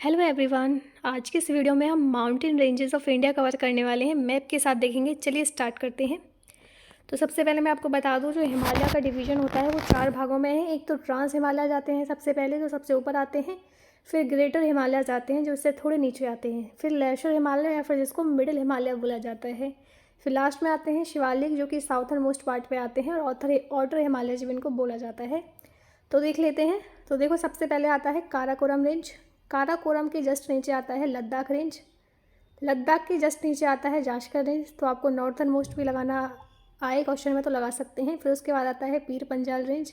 Hello everyone. आज के इस वीडियो में हम mountain ranges of India cover करने वाले हैं, मैप के साथ देखेंगे। चलिए स्टार्ट करते हैं। तो सबसे पहले मैं आपको बता दूं, जो हिमालय का डिवीज़न होता है वो 4 भागों में है। एक तो ट्रांस हिमालय जाते हैं सबसे पहले, जो सबसे ऊपर आते हैं। फिर ग्रेटर हिमालय जाते हैं, जो उससे थोड़े नीचे आते हैं। फिर लेशर हिमालय या फिर जिसको मिडिल हिमालय बोला जाता है। फिर लास्ट में आते हैं शिवालिक, जो कि साउथर्न मोस्ट पार्ट पे आते हैं, और ऑटर हिमालय जो इनको बोला जाता है। तो देख लेते हैं। तो देखो, सबसे पहले आता है काराकोरम रेंज। काराकोरम के जस्ट नीचे आता है लद्दाख रेंज। लद्दाख के जस्ट नीचे आता है जाश्कर रेंज। तो आपको नॉर्थर्न मोस्ट भी लगाना आए क्वेश्चन में तो लगा सकते हैं। फिर उसके बाद आता है पीर पंजाल रेंज।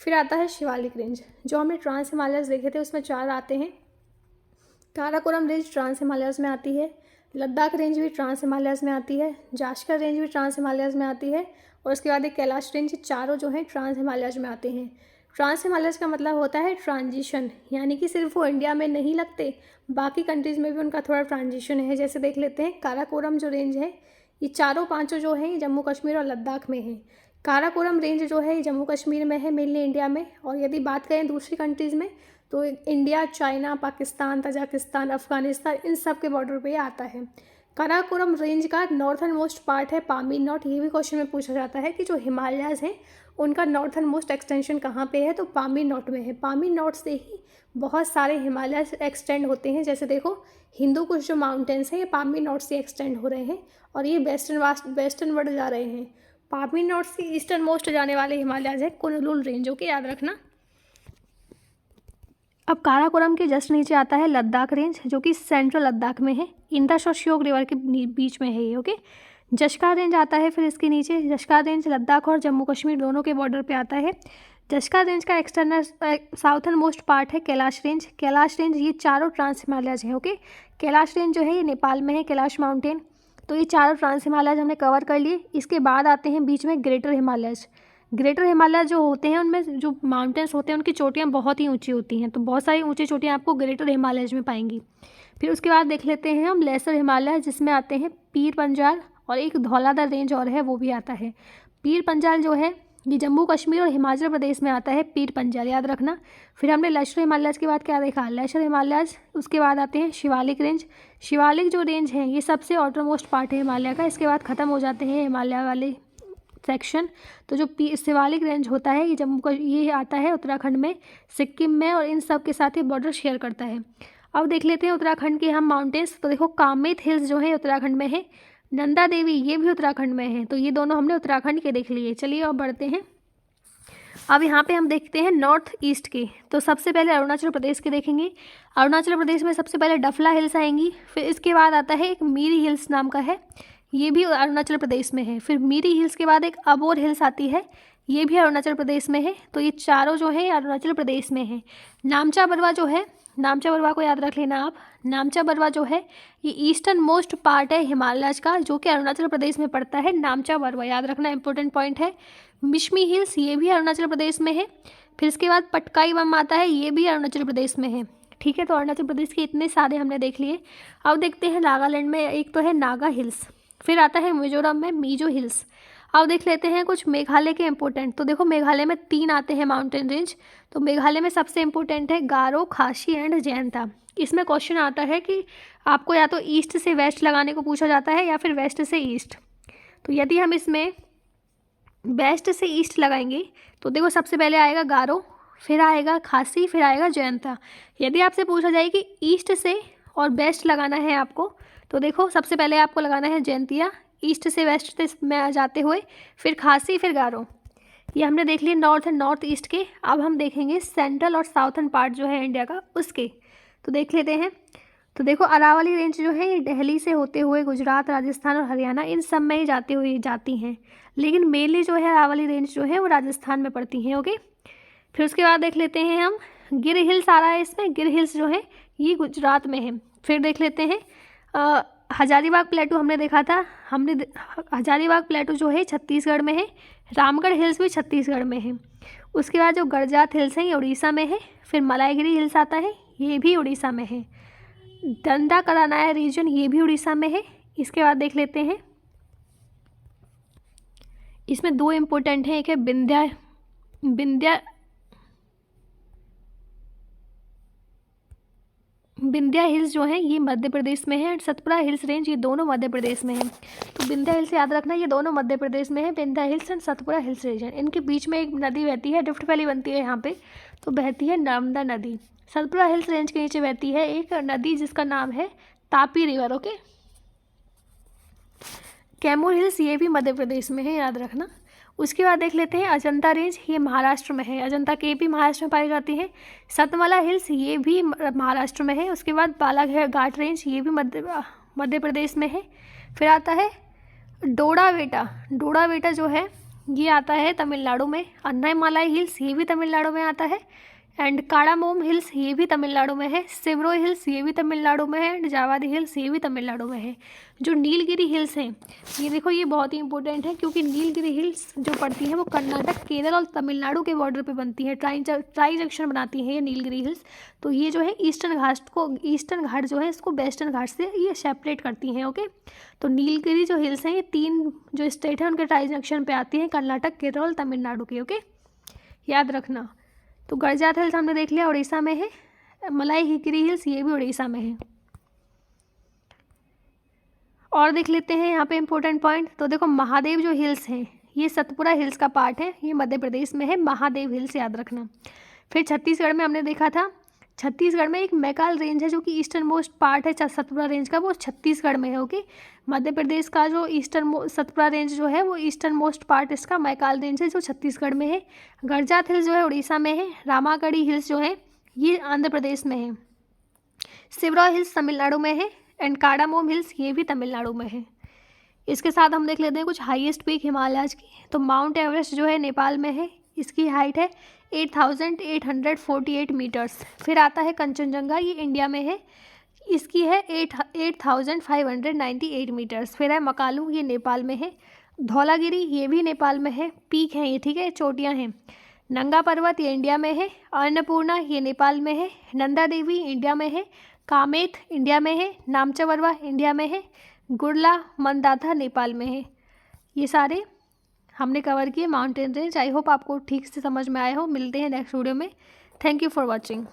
फिर आता है शिवालिक रेंज। जो हमने ट्रांस हिमालयस देखे थे उसमें 4 आते हैं। काराकोरम रेंज ट्रांस हिमालयस में आती है, लद्दाख रेंज भी ट्रांस हिमालयस में आती है, जाश्कर रेंज भी ट्रांस हिमालयस में आती है, और उसके बाद एक कैलाश रेंज। चारों जो हैं ट्रांस हिमालयस में आते हैं। ट्रांस हिमालयस का मतलब होता है ट्रांजिशन, यानी कि सिर्फ वो इंडिया में नहीं लगते, बाकी कंट्रीज़ में भी उनका थोड़ा ट्रांजिशन है। जैसे देख लेते हैं, काराकोरम जो रेंज है, ये चारों पांचों जो हैं ये जम्मू कश्मीर और लद्दाख में है। काराकोरम रेंज जो है ये जम्मू कश्मीर में है, मेनली इंडिया में। और यदि बात करें दूसरी कंट्रीज़ में, तो India, China, Pakistan, Tajikistan, Afghanistan, इन सब के बॉर्डर पे आता है। काराकोरम रेंज का नॉर्थर्न मोस्ट पार्ट है पामीर नॉट। ये भी क्वेश्चन में पूछा जाता है कि जो हिमालयाज़ हैं उनका नॉर्थर्न मोस्ट एक्सटेंशन कहाँ पे है, तो पामीर नॉट में है। पामीर नॉट से ही बहुत सारे हिमालय एक्सटेंड होते हैं। जैसे देखो, हिंदू कुछ जो माउंटेन्स हैं ये पामीर नॉट से एक्सटेंड हो रहे हैं, और ये वेस्टर्न वर्ड जा रहे हैं। पामीर नॉट से ईस्टर्न मोस्ट जाने वाले हिमालयाज़ हैं कुनलुन रेंज, ओके, याद रखना। अब काराकोरम के जस्ट नीचे आता है लद्दाख रेंज, जो कि सेंट्रल लद्दाख में है। इंडस और श्योक रिवर के बीच में है ये, ओके। जशकार रेंज आता है फिर इसके नीचे। जशकार रेंज लद्दाख और जम्मू कश्मीर दोनों के बॉर्डर पे आता है। जशकार रेंज का एक्सटर्नल साउथर्न मोस्ट पार्ट है कैलाश रेंज। कैलाश रेंज ये चारों ट्रांस हिमालयज हैं, ओके। कैलाश रेंज जो है ये नेपाल में है, कैलाश माउंटेन। तो ये चारों ट्रांस हिमालयज हमने कवर कर लिए। इसके बाद आते हैं बीच में ग्रेटर हिमालयज। ग्रेटर हिमालय जो होते हैं उनमें जो माउंटेन्स होते हैं उनकी चोटियाँ बहुत ही ऊंची होती हैं, तो बहुत सारी ऊंची चोटियाँ आपको ग्रेटर हिमालयज में पाएंगी। फिर उसके बाद देख लेते हैं हम लेसर हिमालय, जिसमें आते हैं पीर पंजाल, और एक धौलाधर रेंज और है वो भी आता है। पीर पंजाल जो है ये जम्मू कश्मीर और हिमाचल प्रदेश में आता है, पीर पंजाल याद रखना। फिर हमने लेशर हिमालयज के बाद क्या देखा, लेशर हिमालयज। उसके बाद आते हैं शिवालिक रेंज। शिवालिक जो रेंज है ये सबसे आउटरमोस्ट पार्ट है हिमालय का। इसके बाद ख़त्म हो जाते हैं हिमालय वाले सेक्शन। तो जो शिवालिक रेंज होता है ये जम्मू का, ये आता है उत्तराखंड में, सिक्किम में, और इन सब के साथ ये बॉर्डर शेयर करता है। अब देख लेते हैं उत्तराखंड के हम माउंटेन्स। तो देखो, कामेत हिल्स जो है उत्तराखंड में है, नंदा देवी ये भी उत्तराखंड में है। तो ये दोनों हमने उत्तराखंड के देख लिए। चलिए अब बढ़ते हैं। अब यहाँ पे हम देखते हैं नॉर्थ ईस्ट के। तो सबसे पहले अरुणाचल प्रदेश के देखेंगे। अरुणाचल प्रदेश में सबसे पहले डफला हिल्स आएंगी। फिर इसके बाद आता है एक मीरी हिल्स नाम का है, ये भी अरुणाचल प्रदेश में है। फिर मीरी हिल्स के बाद एक अबोर हिल्स आती है, ये भी अरुणाचल प्रदेश में है। तो ये चारों जो है अरुणाचल प्रदेश में है। नामचा बरवा जो है, नामचा बरवा को याद रख लेना आप। नामचा बरवा जो है ये ईस्टर्न मोस्ट पार्ट है हिमालय का, जो कि अरुणाचल प्रदेश में पड़ता है। नामचा बरवा याद रखना, इंपॉर्टेंट पॉइंट है। मिशमी हिल्स ये भी अरुणाचल प्रदेश में है। फिर इसके बाद पटकाई बम आता है, ये भी अरुणाचल प्रदेश में है। ठीक है, तो अरुणाचल प्रदेश के इतने सारे हमने देख लिए। अब देखते हैं नागालैंड में। एक तो है नागा हिल्स, फिर आता है मिजोरम में मीजो हिल्स। अब देख लेते हैं कुछ मेघालय के इंपॉर्टेंट। तो देखो, मेघालय में 3 आते हैं माउंटेन रेंज। तो मेघालय में सबसे इंपॉर्टेंट है गारो, खासी एंड जैंता। इसमें क्वेश्चन आता है कि आपको या तो ईस्ट से वेस्ट लगाने को पूछा जाता है या फिर वेस्ट से ईस्ट। तो यदि हम इसमें वेस्ट से ईस्ट लगाएंगे तो देखो, सबसे पहले आएगा गारो, फिर आएगा खासी, फिर आएगा जयंता। यदि आपसे पूछा जाए कि ईस्ट से और वेस्ट लगाना है आपको, तो देखो सबसे पहले आपको लगाना है जयंतिया, ईस्ट से वेस्ट से में जाते हुए, फिर खासी, फिर गारो। ये हमने देख लिए नॉर्थ एंड नॉर्थ ईस्ट के। अब हम देखेंगे सेंट्रल और साउथर्न पार्ट जो है इंडिया का, उसके। तो देख लेते हैं। तो देखो, अरावली रेंज जो है ये दिल्ली से होते हुए गुजरात, राजस्थान और हरियाणा इन सब में ही जाती हैं, लेकिन मेनली जो है अरावली रेंज जो है वो राजस्थान में पड़ती हैं, ओके। फिर उसके बाद देख लेते हैं हम, गिर हिल्स आ रहा है इसमें। गिर हिल्स जो है ये गुजरात में है। फिर देख लेते हैं हजारीबाग प्लेटू हमने देखा था। हजारीबाग प्लेटू जो है छत्तीसगढ़ में है। रामगढ़ हिल्स भी छत्तीसगढ़ में है। उसके बाद जो गड़जात हिल्स हैं ये उड़ीसा में है। फिर मलाईगिरी हिल्स आता है, ये भी उड़ीसा में है। डंडा करानाया रीजन ये भी उड़ीसा में है। इसके बाद देख लेते हैं, इसमें 2 इम्पोर्टेंट हैं। एक है विंध्या हिल्स जो हैं ये मध्य प्रदेश में है एंड सतपुड़ा हिल्स रेंज ये दोनों मध्य प्रदेश में है। तो विंध्या हिल्स याद रखना, ये दोनों मध्य प्रदेश में है, Vindhya hills and Satpura hills range. इनके बीच में एक नदी बहती है, रिफ्ट वैली बनती है यहाँ पे, तो बहती है नर्मदा नदी। सतपुड़ा हिल्स रेंज के नीचे बहती है एक नदी जिसका नाम है Tapi river. Okay, Kaimur hills ये भी मध्य प्रदेश में है, याद रखना। उसके बाद देख लेते हैं अजंता रेंज, ये महाराष्ट्र में है, अजंता केव भी महाराष्ट्र में पाई जाती है। सतमाला हिल्स ये भी महाराष्ट्र में है। उसके बाद बालाघाट रेंज ये भी मध्य प्रदेश में है। फिर आता है डोडाबेटा, डोडाबेटा जो है ये आता है तमिलनाडु में। अन्नामलाई हिल्स ये भी तमिलनाडु में आता है एंड काड़ामोम हिल्स ये भी तमिलनाडु में है। सिवरोई हिल्स ये भी तमिलनाडु में है एंड जावादी हिल्स ये भी तमिलनाडु में है। जो नीलगिरी हिल्स हैं ये देखो, ये बहुत ही इंपॉर्टेंट है क्योंकि नीलगिरी हिल्स जो पड़ती हैं वो कर्नाटक, केरल और तमिलनाडु के बॉर्डर पे बनती है, ट्राई जंक्शन बनाती हैं ये नीलगिरी हिल्स। तो ये जो है ईस्टर्न घाट जो है इसको वेस्टर्न घाट से ये सेपरेट करती हैं। ओके, तो नीलगिरी जो हिल्स हैं ये 3 जो स्टेट हैं उनके ट्राई जंक्शन पे आती हैं, कर्नाटक, केरल, तमिलनाडु के। ओके, याद रखना। तो गड़जात हिल्स हमने देख लिया, उड़ीसा में है। मलाई हिकरी हिल्स ये भी उड़ीसा में है। और देख लेते हैं यहाँ पे इंपॉर्टेंट पॉइंट। तो देखो महादेव जो हिल्स हैं ये सतपुड़ा हिल्स का पार्ट है, ये मध्य प्रदेश में है, महादेव हिल्स याद रखना। फिर छत्तीसगढ़ में हमने देखा था, छत्तीसगढ़ में एक मैकाल रेंज है जो कि ईस्टर्न मोस्ट पार्ट है सतपुड़ा रेंज का, वो छत्तीसगढ़ में है। ओके, मध्य प्रदेश का जो सतपुड़ा रेंज जो है वो ईस्टर्न मोस्ट पार्ट इसका मैकाल रेंज है जो छत्तीसगढ़ में है। गड़जात हिल्स जो है उड़ीसा में है। रामागढ़ी हिल्स जो है ये आंध्र प्रदेश में है। सिवरा हिल्स तमिलनाडु में है एंड काड़ामोम हिल्स ये भी तमिलनाडु में है। इसके साथ हम देख लेते हैं कुछ हाईएस्ट पीक हिमालयाज की। तो माउंट एवरेस्ट जो है नेपाल में है, इसकी हाइट है 8,848 मीटर्स। फिर आता है कंचनजंगा, ये इंडिया में है, इसकी है 8,598 मीटर्स। फिर है मकालू, ये नेपाल में है। धौलागिरी ये भी नेपाल में है, पीक हैं ये, ठीक है, चोटियाँ हैं। नंगा पर्वत ये इंडिया में है। अन्नपूर्णा ये नेपाल में है। नंदा देवी इंडिया में है। कामेत इंडिया में है। नामचवरवा इंडिया में है। गुरला मंदाता नेपाल में है। ये सारे हमने कवर किए माउंटेन रेंज। आई होप आपको ठीक से समझ में आए हो। मिलते हैं नेक्स्ट वीडियो में। Thank you for watching.